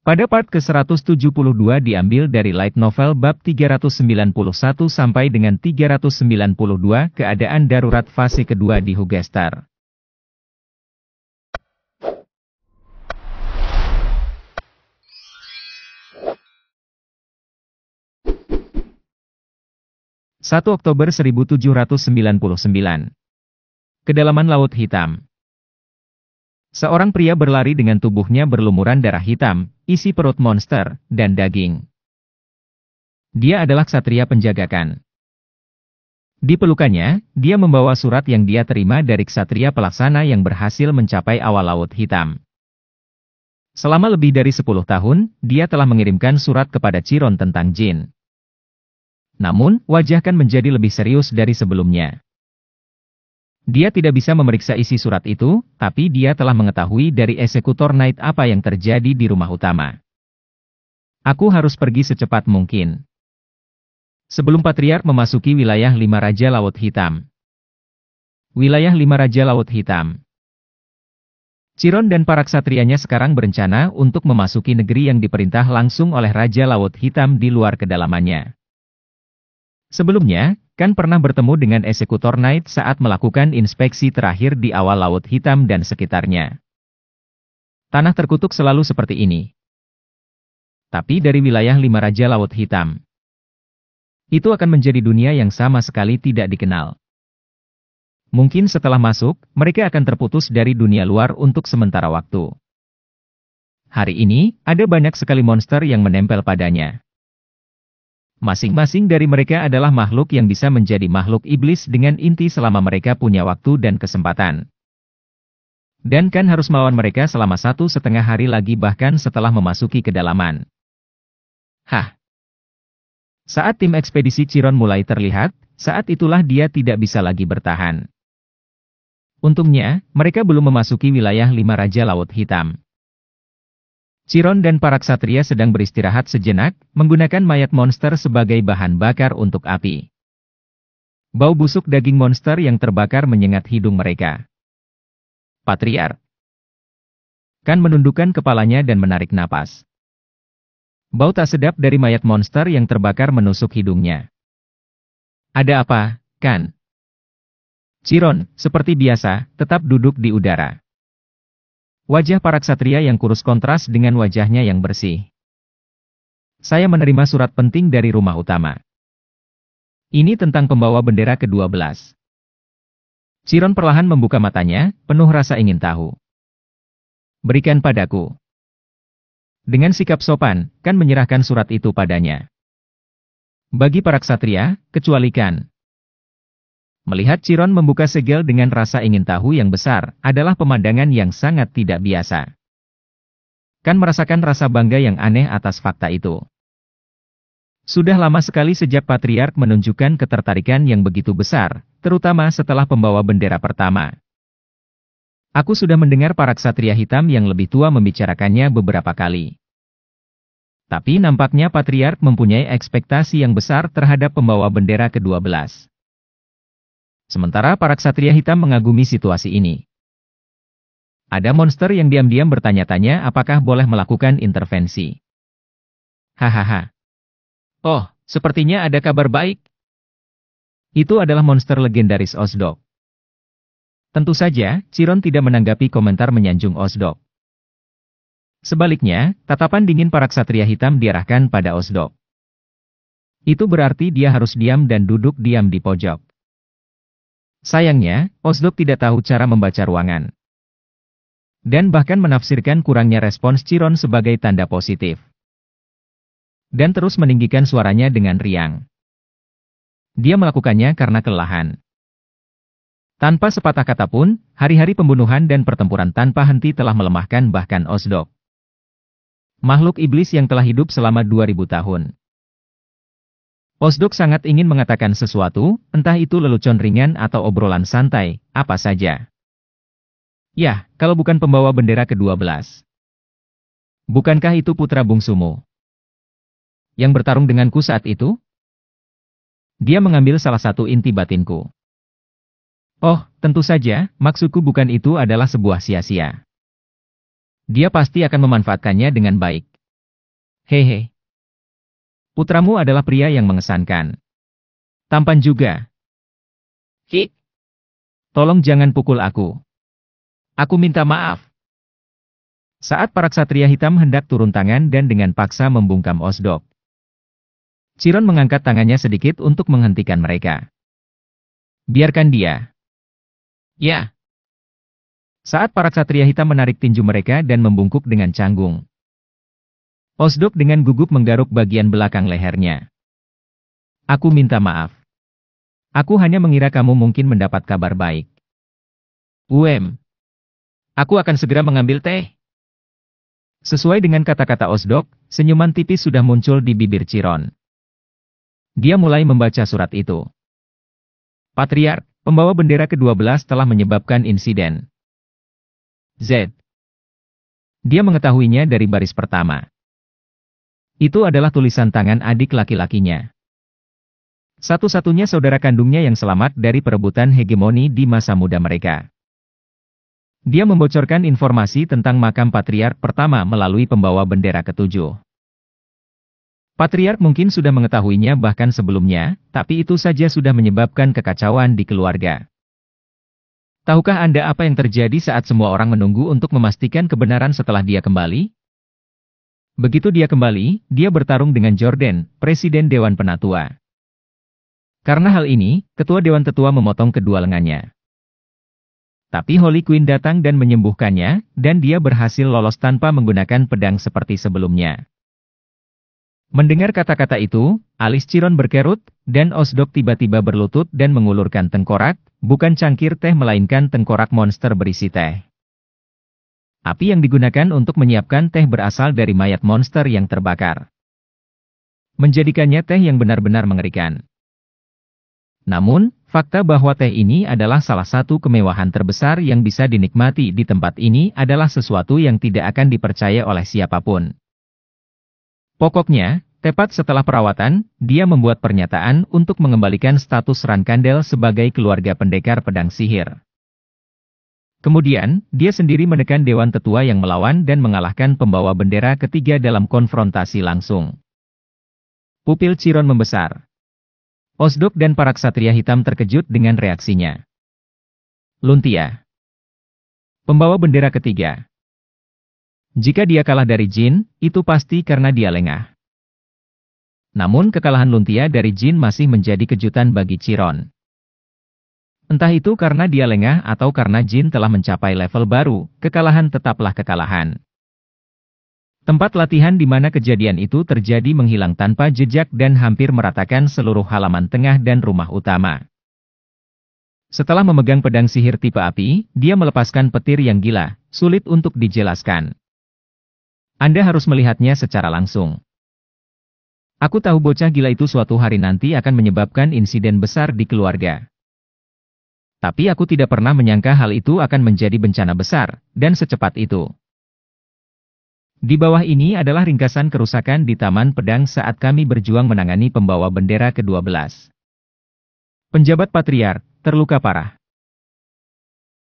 Pada part ke-172 diambil dari Light Novel bab 391 sampai dengan 392 keadaan darurat fase kedua di Hugestar. (1 Oktober 1799). Kedalaman Laut Hitam. Seorang pria berlari dengan tubuhnya berlumuran darah hitam, isi perut monster, dan daging. Dia adalah ksatria penjagakan. Di pelukannya, dia membawa surat yang dia terima dari ksatria pelaksana yang berhasil mencapai awal Laut Hitam. Selama lebih dari 10 tahun, dia telah mengirimkan surat kepada Chiron tentang jin. Namun, wajah Kan menjadi lebih serius dari sebelumnya. Dia tidak bisa memeriksa isi surat itu, tapi dia telah mengetahui dari eksekutor Knight apa yang terjadi di rumah utama. Aku harus pergi secepat mungkin. Sebelum Patriark memasuki wilayah 5 Raja Laut Hitam. Wilayah 5 Raja Laut Hitam. Chiron dan para ksatrianya sekarang berencana untuk memasuki negeri yang diperintah langsung oleh Raja Laut Hitam di luar kedalamannya. Sebelumnya, Kan pernah bertemu dengan eksekutor Knight saat melakukan inspeksi terakhir di awal Laut Hitam dan sekitarnya. Tanah terkutuk selalu seperti ini. Tapi dari wilayah 5 Raja Laut Hitam. Itu akan menjadi dunia yang sama sekali tidak dikenal. Mungkin setelah masuk, mereka akan terputus dari dunia luar untuk sementara waktu. Hari ini, ada banyak sekali monster yang menempel padanya. Masing-masing dari mereka adalah makhluk yang bisa menjadi makhluk iblis dengan inti selama mereka punya waktu dan kesempatan. Dan Kan harus melawan mereka selama 1,5 hari lagi bahkan setelah memasuki kedalaman. Saat tim ekspedisi Chiron mulai terlihat, saat itulah dia tidak bisa lagi bertahan. Untungnya, mereka belum memasuki wilayah 5 Raja Laut Hitam. Chiron dan para ksatria sedang beristirahat sejenak, menggunakan mayat monster sebagai bahan bakar untuk api. Bau busuk daging monster yang terbakar menyengat hidung mereka. Patriark Kan menundukkan kepalanya dan menarik napas. Bau tak sedap dari mayat monster yang terbakar menusuk hidungnya. Ada apa, Kan? Chiron, seperti biasa, tetap duduk di udara. Wajah para ksatria yang kurus kontras dengan wajahnya yang bersih. Saya menerima surat penting dari rumah utama. Ini tentang pembawa bendera ke-12. Chiron perlahan membuka matanya, penuh rasa ingin tahu. Berikan padaku. Dengan sikap sopan, Kan menyerahkan surat itu padanya. Bagi para ksatria, kecuali Kan. Melihat Chiron membuka segel dengan rasa ingin tahu yang besar, adalah pemandangan yang sangat tidak biasa. Kan merasakan rasa bangga yang aneh atas fakta itu. Sudah lama sekali sejak Patriark menunjukkan ketertarikan yang begitu besar, terutama setelah pembawa bendera pertama. Aku sudah mendengar para ksatria hitam yang lebih tua membicarakannya beberapa kali. Tapi nampaknya Patriark mempunyai ekspektasi yang besar terhadap pembawa bendera ke-12. Sementara para ksatria hitam mengagumi situasi ini. Ada monster yang diam-diam bertanya-tanya apakah boleh melakukan intervensi. Hahaha. Oh, sepertinya ada kabar baik. Itu adalah monster legendaris Osdok. Tentu saja, Chiron tidak menanggapi komentar menyanjung Osdok. Sebaliknya, tatapan dingin para ksatria hitam diarahkan pada Osdok. Itu berarti dia harus diam dan duduk diam di pojok. Sayangnya, Osdok tidak tahu cara membaca ruangan. Dan bahkan menafsirkan kurangnya respons Chiron sebagai tanda positif. Dan terus meninggikan suaranya dengan riang. Dia melakukannya karena kelelahan. Tanpa sepatah kata pun, hari-hari pembunuhan dan pertempuran tanpa henti telah melemahkan bahkan Osdok. Makhluk iblis yang telah hidup selama 2000 tahun. Osdok sangat ingin mengatakan sesuatu, entah itu lelucon ringan atau obrolan santai, apa saja. Yah, kalau bukan pembawa bendera ke-12. Bukankah itu putra bungsumu? Yang bertarung denganku saat itu? Dia mengambil salah satu inti batinku. Oh, tentu saja, maksudku bukan itu adalah sebuah sia-sia. Dia pasti akan memanfaatkannya dengan baik. Hehe. Putramu adalah pria yang mengesankan. Tampan juga. Hi. Tolong jangan pukul aku. Aku minta maaf. Saat para ksatria hitam hendak turun tangan dan dengan paksa membungkam Osdok, Chiron mengangkat tangannya sedikit untuk menghentikan mereka. Biarkan dia. Ya. Saat para ksatria hitam menarik tinju mereka dan membungkuk dengan canggung, Osdok dengan gugup menggaruk bagian belakang lehernya. Aku minta maaf. Aku hanya mengira kamu mungkin mendapat kabar baik. Aku akan segera mengambil teh. Sesuai dengan kata-kata Osdok, senyuman tipis sudah muncul di bibir Chiron. Dia mulai membaca surat itu. Patriark, pembawa bendera ke-12 telah menyebabkan insiden. Z. Dia mengetahuinya dari baris pertama. Itu adalah tulisan tangan adik laki-lakinya. Satu-satunya saudara kandungnya yang selamat dari perebutan hegemoni di masa muda mereka. Dia membocorkan informasi tentang makam Patriark pertama melalui pembawa bendera ke-7. Patriark mungkin sudah mengetahuinya bahkan sebelumnya, tapi itu saja sudah menyebabkan kekacauan di keluarga. Tahukah Anda apa yang terjadi saat semua orang menunggu untuk memastikan kebenaran setelah dia kembali? Begitu dia kembali, dia bertarung dengan Jordan, Presiden Dewan Penatua. Karena hal ini, Ketua Dewan Tetua memotong kedua lengannya. Tapi Holy Queen datang dan menyembuhkannya, dan dia berhasil lolos tanpa menggunakan pedang seperti sebelumnya. Mendengar kata-kata itu, alis Chiron berkerut, dan Osdok tiba-tiba berlutut dan mengulurkan tengkorak, bukan cangkir teh melainkan tengkorak monster berisi teh. Api yang digunakan untuk menyiapkan teh berasal dari mayat monster yang terbakar. Menjadikannya teh yang benar-benar mengerikan. Namun, fakta bahwa teh ini adalah salah satu kemewahan terbesar yang bisa dinikmati di tempat ini adalah sesuatu yang tidak akan dipercaya oleh siapapun. Pokoknya, tepat setelah perawatan, dia membuat pernyataan untuk mengembalikan status Rankandel sebagai keluarga pendekar pedang sihir. Kemudian, dia sendiri menekan Dewan Tetua yang melawan dan mengalahkan pembawa bendera ketiga dalam konfrontasi langsung. Pupil Chiron membesar. Osdok dan para ksatria hitam terkejut dengan reaksinya. Luntia. Pembawa bendera ketiga. Jika dia kalah dari Jin, itu pasti karena dia lengah. Namun kekalahan Luntia dari Jin masih menjadi kejutan bagi Chiron. Entah itu karena dia lengah atau karena Jin telah mencapai level baru, kekalahan tetaplah kekalahan. Tempat latihan di mana kejadian itu terjadi menghilang tanpa jejak dan hampir meratakan seluruh halaman tengah dan rumah utama. Setelah memegang pedang sihir tipe api, dia melepaskan petir yang gila, sulit untuk dijelaskan. Anda harus melihatnya secara langsung. Aku tahu bocah gila itu suatu hari nanti akan menyebabkan insiden besar di keluarga. Tapi aku tidak pernah menyangka hal itu akan menjadi bencana besar, dan secepat itu. Di bawah ini adalah ringkasan kerusakan di Taman Pedang saat kami berjuang menangani pembawa bendera ke-12. Penjabat Patriark, terluka parah.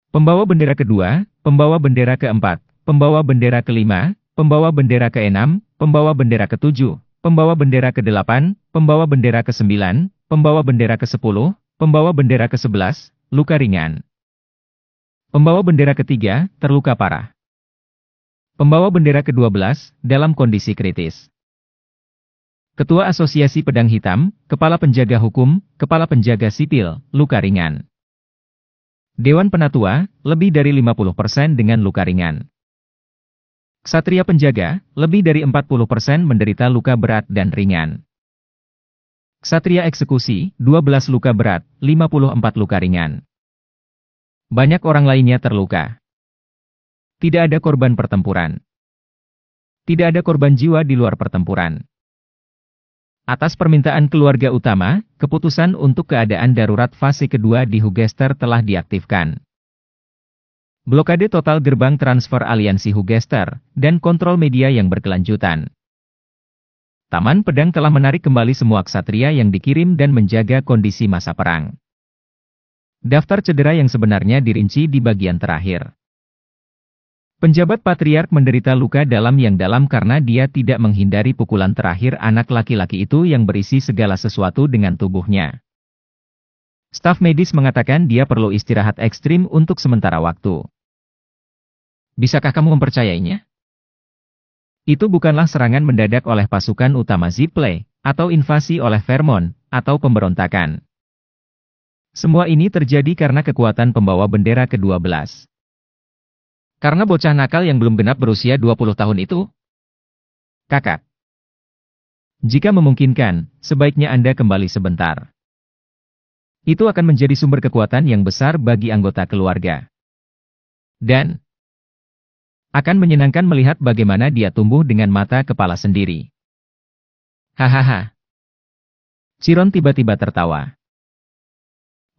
Pembawa bendera kedua, pembawa bendera keempat, pembawa bendera kelima, pembawa bendera ke-6, pembawa bendera ke-7, pembawa bendera ke-8, pembawa bendera ke-9, pembawa bendera ke-10, pembawa bendera ke-11, luka ringan. Pembawa bendera ketiga, terluka parah. Pembawa bendera ke-12, dalam kondisi kritis. Ketua Asosiasi Pedang Hitam, Kepala Penjaga Hukum, Kepala Penjaga Sipil, luka ringan. Dewan Penatua, lebih dari 50% dengan luka ringan. Ksatria Penjaga, lebih dari 40% menderita luka berat dan ringan. Ksatria Eksekusi, 12 luka berat, 54 luka ringan. Banyak orang lainnya terluka. Tidak ada korban pertempuran. Tidak ada korban jiwa di luar pertempuran. Atas permintaan keluarga utama, keputusan untuk keadaan darurat fase kedua di Hugester telah diaktifkan. Blokade total gerbang transfer aliansi Hugester, dan kontrol media yang berkelanjutan. Taman Pedang telah menarik kembali semua ksatria yang dikirim dan menjaga kondisi masa perang. Daftar cedera yang sebenarnya dirinci di bagian terakhir. Penjabat patriark menderita luka dalam yang dalam karena dia tidak menghindari pukulan terakhir anak laki-laki itu yang berisi segala sesuatu dengan tubuhnya. Staf medis mengatakan dia perlu istirahat ekstrim untuk sementara waktu. Bisakah kamu mempercayainya? Itu bukanlah serangan mendadak oleh pasukan utama Zipley, atau invasi oleh Vermont, atau pemberontakan. Semua ini terjadi karena kekuatan pembawa bendera ke-12. Karena bocah nakal yang belum genap berusia 20 tahun itu? Kakak. Jika memungkinkan, sebaiknya Anda kembali sebentar. Itu akan menjadi sumber kekuatan yang besar bagi anggota keluarga. Dan akan menyenangkan melihat bagaimana dia tumbuh dengan mata kepala sendiri. Hahaha. Chiron tiba-tiba tertawa.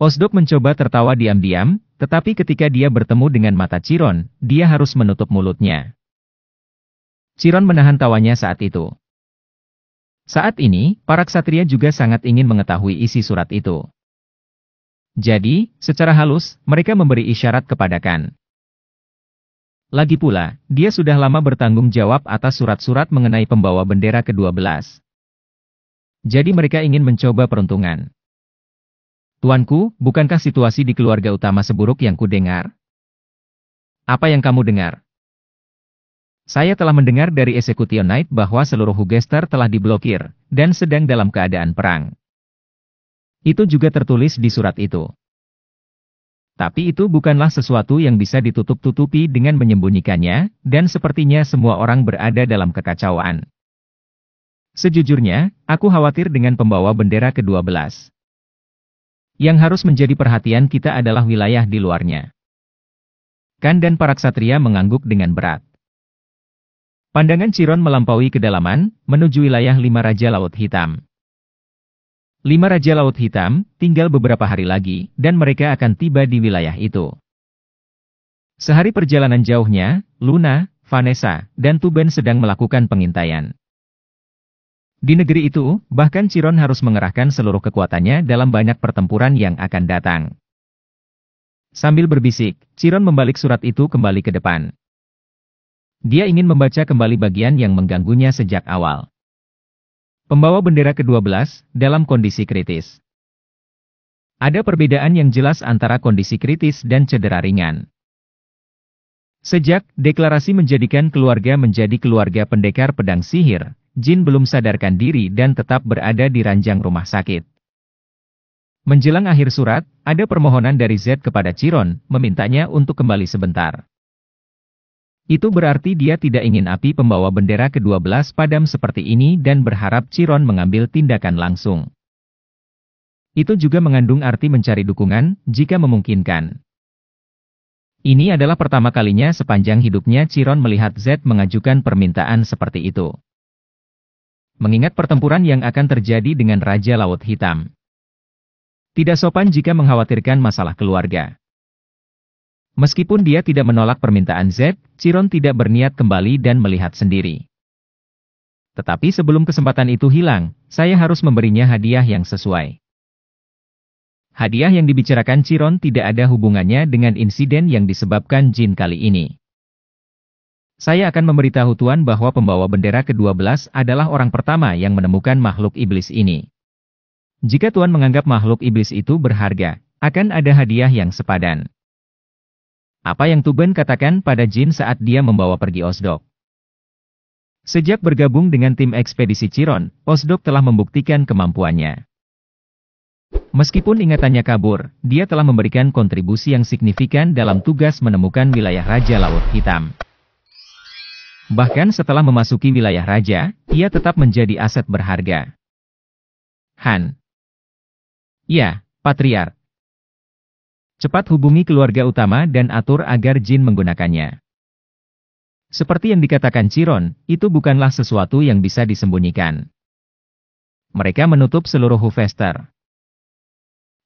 Osdok mencoba tertawa diam-diam, tetapi ketika dia bertemu dengan mata Chiron, dia harus menutup mulutnya. Chiron menahan tawanya saat itu. Saat ini, para ksatria juga sangat ingin mengetahui isi surat itu. Jadi, secara halus, mereka memberi isyarat kepada Khan. Lagi pula, dia sudah lama bertanggung jawab atas surat-surat mengenai pembawa bendera ke-12. Jadi mereka ingin mencoba peruntungan. Tuanku, bukankah situasi di keluarga utama seburuk yang kudengar? Apa yang kamu dengar? Saya telah mendengar dari Execution Knight bahwa seluruh Hugester telah diblokir, dan sedang dalam keadaan perang. Itu juga tertulis di surat itu. Tapi itu bukanlah sesuatu yang bisa ditutup-tutupi dengan menyembunyikannya, dan sepertinya semua orang berada dalam kekacauan. Sejujurnya, aku khawatir dengan pembawa bendera ke-12. Yang harus menjadi perhatian kita adalah wilayah di luarnya. Khan dan para ksatria mengangguk dengan berat. Pandangan Chiron melampaui kedalaman, menuju wilayah 5 Raja Laut Hitam. 5 Raja Laut Hitam, tinggal beberapa hari lagi, dan mereka akan tiba di wilayah itu. Sehari perjalanan jauhnya, Luna, Vanessa, dan Tuban sedang melakukan pengintaian. Di negeri itu, bahkan Chiron harus mengerahkan seluruh kekuatannya dalam banyak pertempuran yang akan datang. Sambil berbisik, Chiron membalik surat itu kembali ke depan. Dia ingin membaca kembali bagian yang mengganggunya sejak awal. Pembawa bendera ke-12, dalam kondisi kritis. Ada perbedaan yang jelas antara kondisi kritis dan cedera ringan. Sejak deklarasi menjadikan keluarga menjadi keluarga pendekar pedang sihir, Jin belum sadarkan diri dan tetap berada di ranjang rumah sakit. Menjelang akhir surat, ada permohonan dari Z kepada Chiron, memintanya untuk kembali sebentar. Itu berarti dia tidak ingin api pembawa bendera ke-12 padam seperti ini dan berharap Chiron mengambil tindakan langsung. Itu juga mengandung arti mencari dukungan, jika memungkinkan. Ini adalah pertama kalinya sepanjang hidupnya Chiron melihat Z mengajukan permintaan seperti itu. Mengingat pertempuran yang akan terjadi dengan Raja Laut Hitam. Tidak sopan jika mengkhawatirkan masalah keluarga. Meskipun dia tidak menolak permintaan Z, Chiron tidak berniat kembali dan melihat sendiri. Tetapi sebelum kesempatan itu hilang, saya harus memberinya hadiah yang sesuai. Hadiah yang dibicarakan Chiron tidak ada hubungannya dengan insiden yang disebabkan Jin kali ini. Saya akan memberitahu Tuan bahwa pembawa bendera ke-12 adalah orang pertama yang menemukan makhluk iblis ini. Jika Tuan menganggap makhluk iblis itu berharga, akan ada hadiah yang sepadan. Apa yang Tuban katakan pada Jin saat dia membawa pergi Osdok? Sejak bergabung dengan tim ekspedisi Chiron, Osdok telah membuktikan kemampuannya. Meskipun ingatannya kabur, dia telah memberikan kontribusi yang signifikan dalam tugas menemukan wilayah Raja Laut Hitam. Bahkan setelah memasuki wilayah raja, ia tetap menjadi aset berharga. Han. Ya, Patriark. Cepat hubungi keluarga utama dan atur agar Jin menggunakannya. Seperti yang dikatakan Chiron, itu bukanlah sesuatu yang bisa disembunyikan. Mereka menutup seluruh Hufester.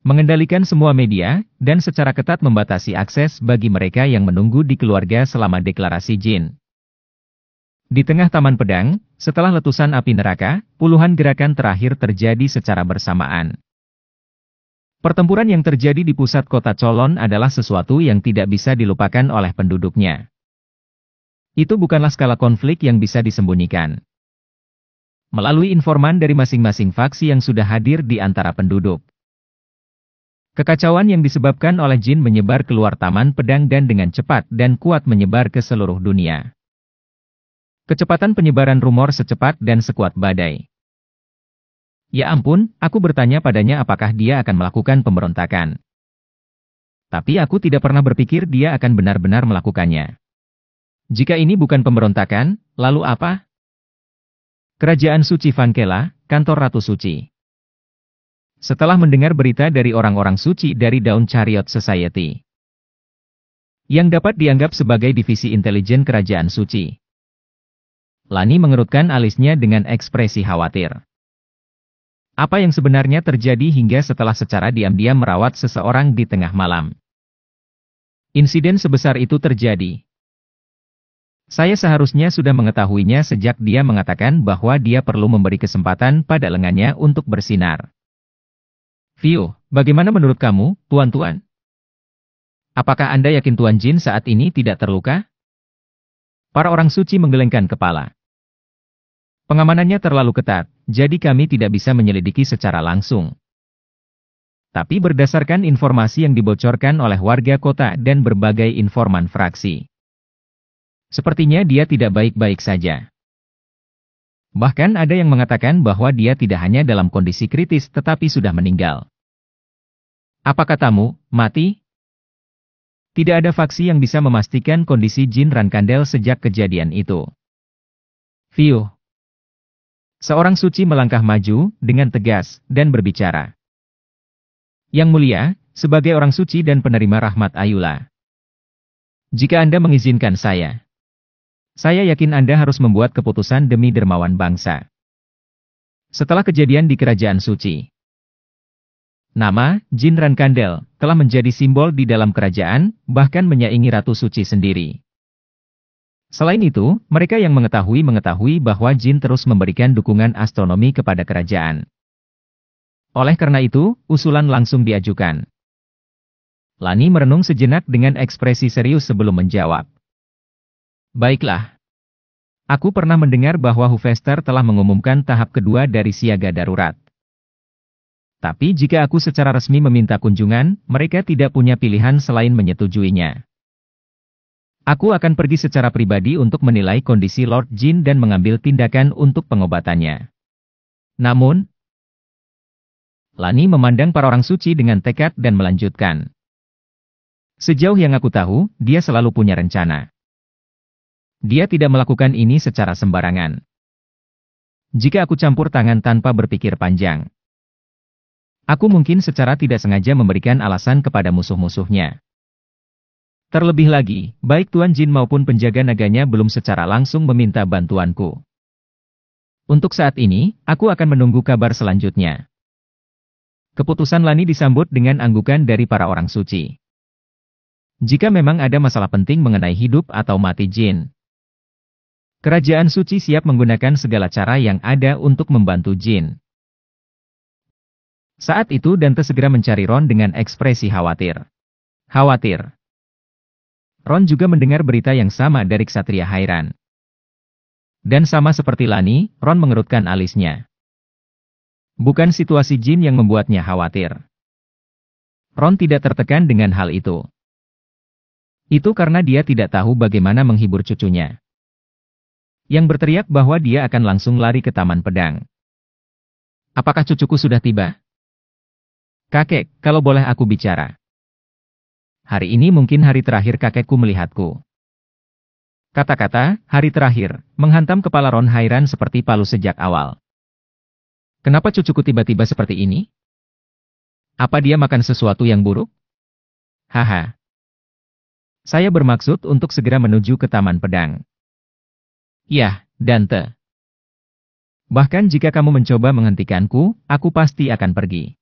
Mengendalikan semua media, dan secara ketat membatasi akses bagi mereka yang menunggu di keluarga selama deklarasi Jin. Di tengah Taman Pedang, setelah letusan api neraka, puluhan gerakan terakhir terjadi secara bersamaan. Pertempuran yang terjadi di pusat kota Cholon adalah sesuatu yang tidak bisa dilupakan oleh penduduknya. Itu bukanlah skala konflik yang bisa disembunyikan. Melalui informan dari masing-masing faksi yang sudah hadir di antara penduduk. Kekacauan yang disebabkan oleh jin menyebar keluar taman pedang dan dengan cepat dan kuat menyebar ke seluruh dunia. Kecepatan penyebaran rumor secepat dan sekuat badai. Ya ampun, aku bertanya padanya apakah dia akan melakukan pemberontakan. Tapi aku tidak pernah berpikir dia akan benar-benar melakukannya. Jika ini bukan pemberontakan, lalu apa? Kerajaan Suci Vankela, kantor Ratu Suci. Setelah mendengar berita dari orang-orang suci dari Dawn Chariot Society, yang dapat dianggap sebagai divisi intelijen Kerajaan Suci, Lani mengerutkan alisnya dengan ekspresi khawatir. Apa yang sebenarnya terjadi hingga setelah secara diam-diam merawat seseorang di tengah malam? Insiden sebesar itu terjadi. Saya seharusnya sudah mengetahuinya sejak dia mengatakan bahwa dia perlu memberi kesempatan pada lengannya untuk bersinar. Vio, bagaimana menurut kamu, Tuan-Tuan? Apakah Anda yakin Tuan Jin saat ini tidak terluka? Para orang suci menggelengkan kepala. Pengamanannya terlalu ketat, jadi kami tidak bisa menyelidiki secara langsung. Tapi berdasarkan informasi yang dibocorkan oleh warga kota dan berbagai informan fraksi, sepertinya dia tidak baik-baik saja. Bahkan ada yang mengatakan bahwa dia tidak hanya dalam kondisi kritis tetapi sudah meninggal. Apa katamu, mati? Tidak ada faksi yang bisa memastikan kondisi Jin Rankandel sejak kejadian itu. Vio. Seorang suci melangkah maju dengan tegas dan berbicara. Yang mulia, sebagai orang suci dan penerima rahmat Ayula, jika Anda mengizinkan saya yakin Anda harus membuat keputusan demi dermawan bangsa. Setelah kejadian di Kerajaan Suci, nama Jin Rankandel telah menjadi simbol di dalam kerajaan, bahkan menyaingi Ratu Suci sendiri. Selain itu, mereka yang mengetahui bahwa Jin terus memberikan dukungan astronomi kepada kerajaan. Oleh karena itu, usulan langsung diajukan. Lani merenung sejenak dengan ekspresi serius sebelum menjawab. Baiklah. Aku pernah mendengar bahwa Hufester telah mengumumkan tahap kedua dari siaga darurat. Tapi jika aku secara resmi meminta kunjungan, mereka tidak punya pilihan selain menyetujuinya. Aku akan pergi secara pribadi untuk menilai kondisi Lord Jin dan mengambil tindakan untuk pengobatannya. Namun, Lani memandang para orang suci dengan tekad dan melanjutkan. Sejauh yang aku tahu, dia selalu punya rencana. Dia tidak melakukan ini secara sembarangan. Jika aku campur tangan tanpa berpikir panjang, aku mungkin secara tidak sengaja memberikan alasan kepada musuh-musuhnya. Terlebih lagi, baik Tuan Jin maupun penjaga naganya belum secara langsung meminta bantuanku. Untuk saat ini, aku akan menunggu kabar selanjutnya. Keputusan Lani disambut dengan anggukan dari para orang suci. Jika memang ada masalah penting mengenai hidup atau mati Jin, Kerajaan Suci siap menggunakan segala cara yang ada untuk membantu Jin. Saat itu Dante segera mencari Ron dengan ekspresi khawatir. Khawatir. Ron juga mendengar berita yang sama dari Ksatria Hairan. Dan sama seperti Lani, Ron mengerutkan alisnya. Bukan situasi Jin yang membuatnya khawatir. Ron tidak tertekan dengan hal itu. Itu karena dia tidak tahu bagaimana menghibur cucunya, yang berteriak bahwa dia akan langsung lari ke Taman Pedang. Apakah cucuku sudah tiba? Kakek, kalau boleh aku bicara. Hari ini mungkin hari terakhir kakekku melihatku. Kata-kata, hari terakhir, menghantam kepala Ron Hairan seperti palu sejak awal. Kenapa cucuku tiba-tiba seperti ini? Apa dia makan sesuatu yang buruk? Haha. Saya bermaksud untuk segera menuju ke Taman Pedang. Yah, Dante. Bahkan jika kamu mencoba menghentikanku, aku pasti akan pergi.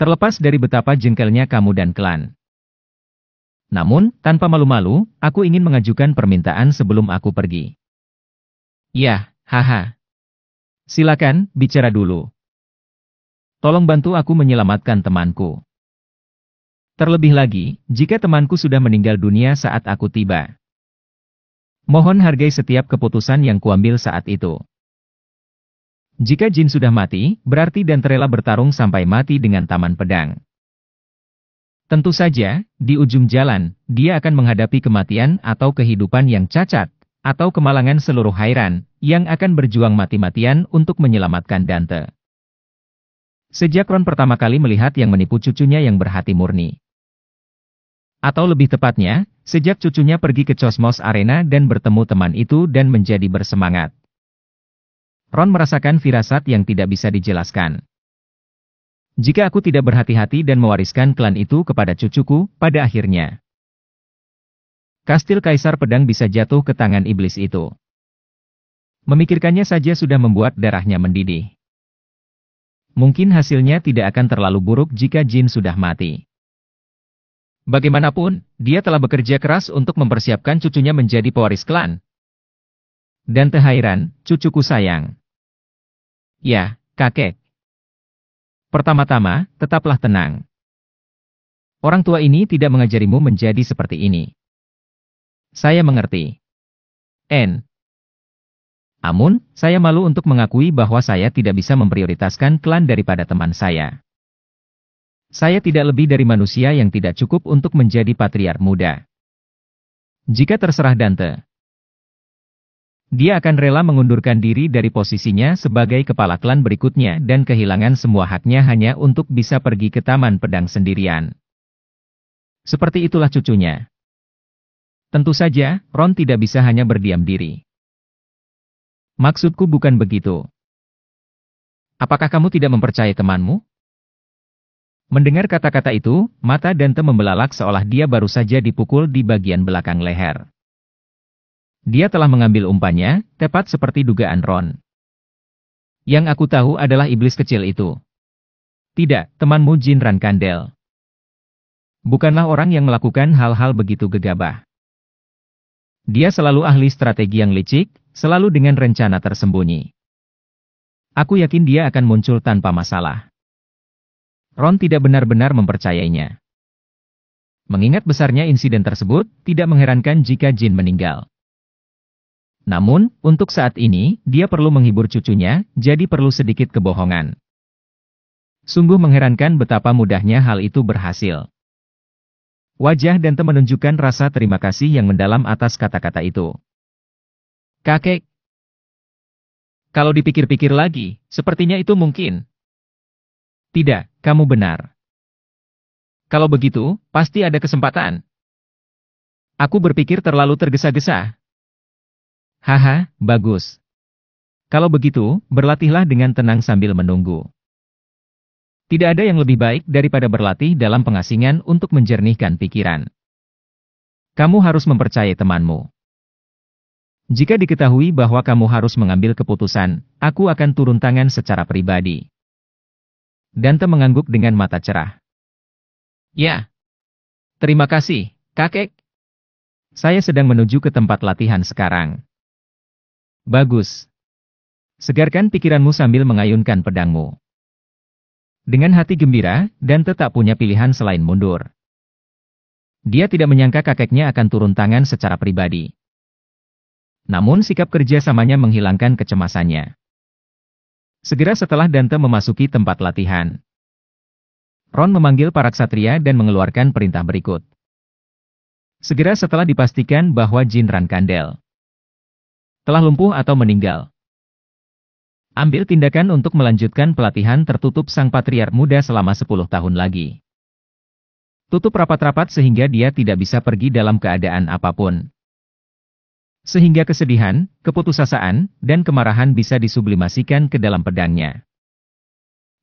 Terlepas dari betapa jengkelnya kamu dan klan. Namun, tanpa malu-malu, aku ingin mengajukan permintaan sebelum aku pergi. Yah, haha. Silakan, bicara dulu. Tolong bantu aku menyelamatkan temanku. Terlebih lagi, jika temanku sudah meninggal dunia saat aku tiba. Mohon hargai setiap keputusan yang kuambil saat itu. Jika Jin sudah mati, berarti Dante rela bertarung sampai mati dengan taman pedang. Tentu saja, di ujung jalan, dia akan menghadapi kematian atau kehidupan yang cacat, atau kemalangan seluruh Hairan, yang akan berjuang mati-matian untuk menyelamatkan Dante. Sejak Ron pertama kali melihat yang menipu cucunya yang berhati murni. Atau lebih tepatnya, sejak cucunya pergi ke Cosmos Arena dan bertemu teman itu dan menjadi bersemangat. Ron merasakan firasat yang tidak bisa dijelaskan. Jika aku tidak berhati-hati dan mewariskan klan itu kepada cucuku, pada akhirnya kastil Kaisar Pedang bisa jatuh ke tangan iblis itu. Memikirkannya saja sudah membuat darahnya mendidih. Mungkin hasilnya tidak akan terlalu buruk jika Jin sudah mati. Bagaimanapun, dia telah bekerja keras untuk mempersiapkan cucunya menjadi pewaris klan. Dante Hairan, cucuku sayang. Ya, kakek. Pertama-tama, tetaplah tenang. Orang tua ini tidak mengajarimu menjadi seperti ini. Saya mengerti. Namun, saya malu untuk mengakui bahwa saya tidak bisa memprioritaskan klan daripada teman saya. Saya tidak lebih dari manusia yang tidak cukup untuk menjadi patriark muda. Jika terserah Dante, dia akan rela mengundurkan diri dari posisinya sebagai kepala klan berikutnya dan kehilangan semua haknya hanya untuk bisa pergi ke taman pedang sendirian. Seperti itulah cucunya. Tentu saja, Ron tidak bisa hanya berdiam diri. Maksudku bukan begitu. Apakah kamu tidak mempercayai temanmu? Mendengar kata-kata itu, mata Dante membelalak seolah dia baru saja dipukul di bagian belakang leher. Dia telah mengambil umpannya, tepat seperti dugaan Ron. Yang aku tahu adalah iblis kecil itu. Tidak, temanmu Jin Rankandel. Bukanlah orang yang melakukan hal-hal begitu gegabah. Dia selalu ahli strategi yang licik, selalu dengan rencana tersembunyi. Aku yakin dia akan muncul tanpa masalah. Ron tidak benar-benar mempercayainya. Mengingat besarnya insiden tersebut, tidak mengherankan jika Jin meninggal. Namun, untuk saat ini, dia perlu menghibur cucunya, jadi perlu sedikit kebohongan. Sungguh mengherankan betapa mudahnya hal itu berhasil. Wajah Dante menunjukkan rasa terima kasih yang mendalam atas kata-kata itu. Kakek. Kalau dipikir-pikir lagi, sepertinya itu mungkin. Tidak, kamu benar. Kalau begitu, pasti ada kesempatan. Aku berpikir terlalu tergesa-gesa. Haha, bagus. Kalau begitu, berlatihlah dengan tenang sambil menunggu. Tidak ada yang lebih baik daripada berlatih dalam pengasingan untuk menjernihkan pikiran. Kamu harus mempercayai temanmu. Jika diketahui bahwa kamu harus mengambil keputusan, aku akan turun tangan secara pribadi. Dante mengangguk dengan mata cerah. Ya. Terima kasih, kakek. Saya sedang menuju ke tempat latihan sekarang. Bagus. Segarkan pikiranmu sambil mengayunkan pedangmu. Dengan hati gembira, Dante tak punya pilihan selain mundur. Dia tidak menyangka kakeknya akan turun tangan secara pribadi. Namun sikap kerjasamanya menghilangkan kecemasannya. Segera setelah Dante memasuki tempat latihan, Ron memanggil para ksatria dan mengeluarkan perintah berikut. Segera setelah dipastikan bahwa Jin Rankandel telah lumpuh atau meninggal, ambil tindakan untuk melanjutkan pelatihan tertutup sang patriark muda selama 10 tahun lagi. Tutup rapat-rapat sehingga dia tidak bisa pergi dalam keadaan apapun. Sehingga kesedihan, keputusasaan, dan kemarahan bisa disublimasikan ke dalam pedangnya.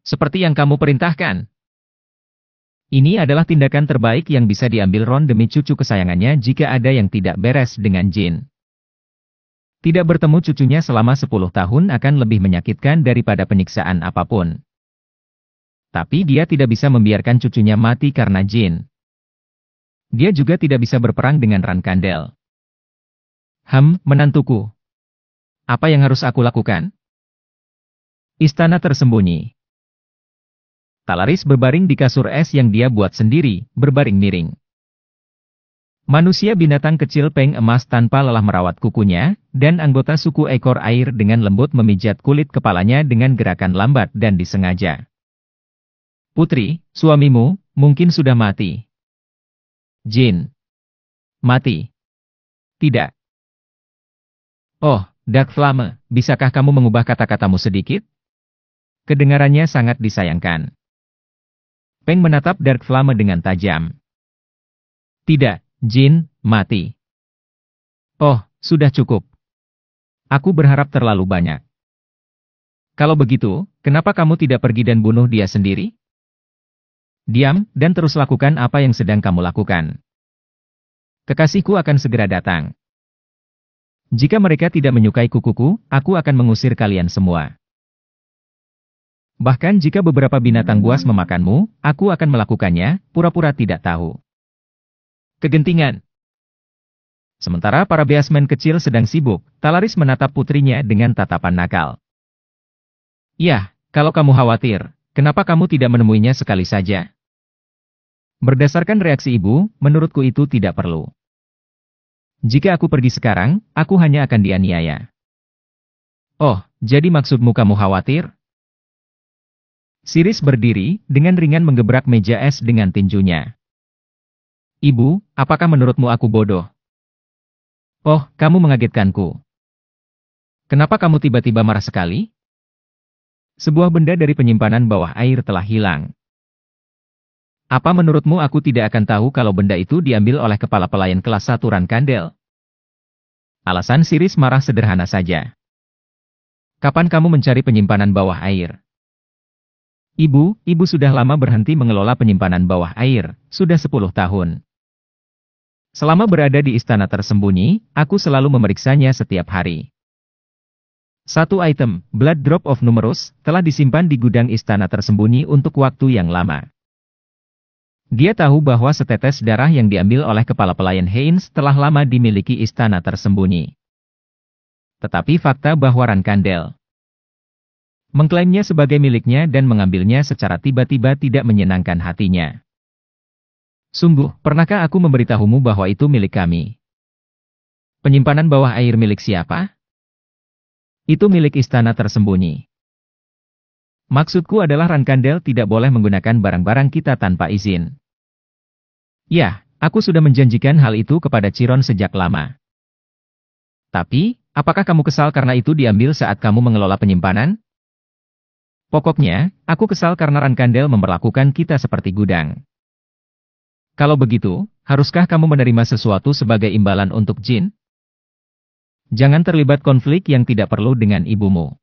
Seperti yang kamu perintahkan. Ini adalah tindakan terbaik yang bisa diambil Ron demi cucu kesayangannya jika ada yang tidak beres dengan Jin. Tidak bertemu cucunya selama 10 tahun akan lebih menyakitkan daripada penyiksaan apapun. Tapi dia tidak bisa membiarkan cucunya mati karena Jin. Dia juga tidak bisa berperang dengan Rankandel. Menantuku. Apa yang harus aku lakukan? Istana tersembunyi. Talaris berbaring di kasur es yang dia buat sendiri, berbaring miring. Manusia binatang kecil Peng emas tanpa lelah merawat kukunya, dan anggota suku ekor air dengan lembut memijat kulit kepalanya dengan gerakan lambat dan disengaja. Putri, suamimu, mungkin sudah mati. Jin. Mati. Tidak. Oh, Dark Flame, bisakah kamu mengubah kata-katamu sedikit? Kedengarannya sangat disayangkan. Peng menatap Dark Flame dengan tajam. Tidak, Jin, mati. Oh, sudah cukup. Aku berharap terlalu banyak. Kalau begitu, kenapa kamu tidak pergi dan bunuh dia sendiri? Diam, dan terus lakukan apa yang sedang kamu lakukan. Kekasihku akan segera datang. Jika mereka tidak menyukai kukuku, aku akan mengusir kalian semua. Bahkan jika beberapa binatang buas memakanmu, aku akan melakukannya, pura-pura tidak tahu. Kegentingan. Sementara para beasmen kecil sedang sibuk, Talaris menatap putrinya dengan tatapan nakal. Yah, kalau kamu khawatir, kenapa kamu tidak menemuinya sekali saja? Berdasarkan reaksi ibu, menurutku itu tidak perlu. Jika aku pergi sekarang, aku hanya akan dianiaya. Oh, jadi maksudmu kamu khawatir? Siris berdiri, dengan ringan menggebrak meja es dengan tinjunya. Ibu, apakah menurutmu aku bodoh? Oh, kamu mengagetkanku. Kenapa kamu tiba-tiba marah sekali? Sebuah benda dari penyimpanan bawah air telah hilang. Apa menurutmu aku tidak akan tahu kalau benda itu diambil oleh kepala pelayan kelas 1 Rankandel? Alasan Siris marah sederhana saja. Kapan kamu mencari penyimpanan bawah air? Ibu sudah lama berhenti mengelola penyimpanan bawah air, sudah 10 tahun. Selama berada di istana tersembunyi, aku selalu memeriksanya setiap hari. Satu item, Blood Drop of Numerous, telah disimpan di gudang istana tersembunyi untuk waktu yang lama. Dia tahu bahwa setetes darah yang diambil oleh kepala pelayan Heinz telah lama dimiliki istana tersembunyi. Tetapi fakta bahwa Rankandel mengklaimnya sebagai miliknya dan mengambilnya secara tiba-tiba tidak menyenangkan hatinya. Sungguh, pernahkah aku memberitahumu bahwa itu milik kami? Penyimpanan bawah air milik siapa? Itu milik istana tersembunyi. Maksudku adalah Rankandel tidak boleh menggunakan barang-barang kita tanpa izin. Ya, aku sudah menjanjikan hal itu kepada Chiron sejak lama. Tapi, apakah kamu kesal karena itu diambil saat kamu mengelola penyimpanan? Pokoknya, aku kesal karena Rankandel memperlakukan kita seperti gudang. Kalau begitu, haruskah kamu menerima sesuatu sebagai imbalan untuk Jin? Jangan terlibat konflik yang tidak perlu dengan ibumu.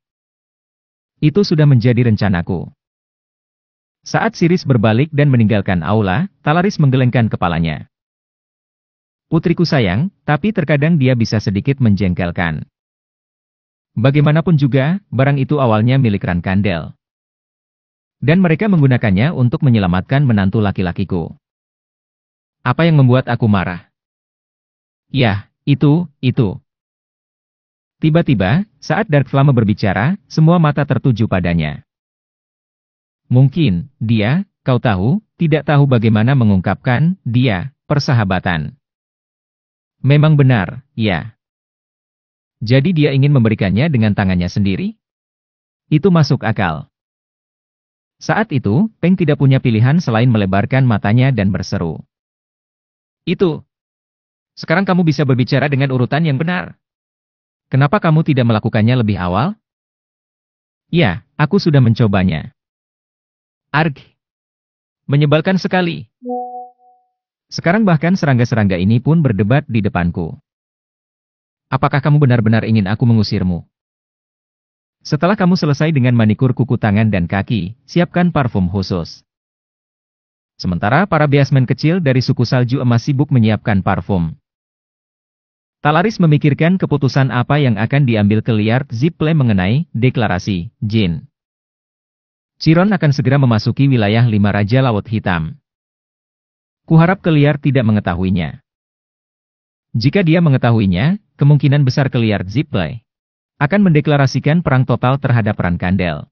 Itu sudah menjadi rencanaku. Saat Siris berbalik dan meninggalkan aula, Talaris menggelengkan kepalanya. Putriku sayang, tapi terkadang dia bisa sedikit menjengkelkan. Bagaimanapun juga, barang itu awalnya milik Rankandel. Dan mereka menggunakannya untuk menyelamatkan menantu laki-lakiku. Apa yang membuat aku marah? Ya, itu. Tiba-tiba, saat Dark Flame berbicara, semua mata tertuju padanya. Mungkin, dia, kau tahu, tidak tahu bagaimana mengungkapkan, dia, persahabatan. Memang benar, ya. Jadi dia ingin memberikannya dengan tangannya sendiri? Itu masuk akal. Saat itu, Peng tidak punya pilihan selain melebarkan matanya dan berseru. Itu. Sekarang kamu bisa berbicara dengan urutan yang benar. Kenapa kamu tidak melakukannya lebih awal? Ya, aku sudah mencobanya. Arg. Menyebalkan sekali. Sekarang bahkan serangga-serangga ini pun berdebat di depanku. Apakah kamu benar-benar ingin aku mengusirmu? Setelah kamu selesai dengan manikur kuku tangan dan kaki, siapkan parfum khusus. Sementara para beasmen kecil dari suku salju emas sibuk menyiapkan parfum. Talaris memikirkan keputusan apa yang akan diambil Keliard Ziple mengenai deklarasi Jin. Chiron akan segera memasuki wilayah 5 Raja Laut Hitam. Kuharap Keliard tidak mengetahuinya. Jika dia mengetahuinya, kemungkinan besar Keliard Ziple akan mendeklarasikan perang total terhadap Rankandel.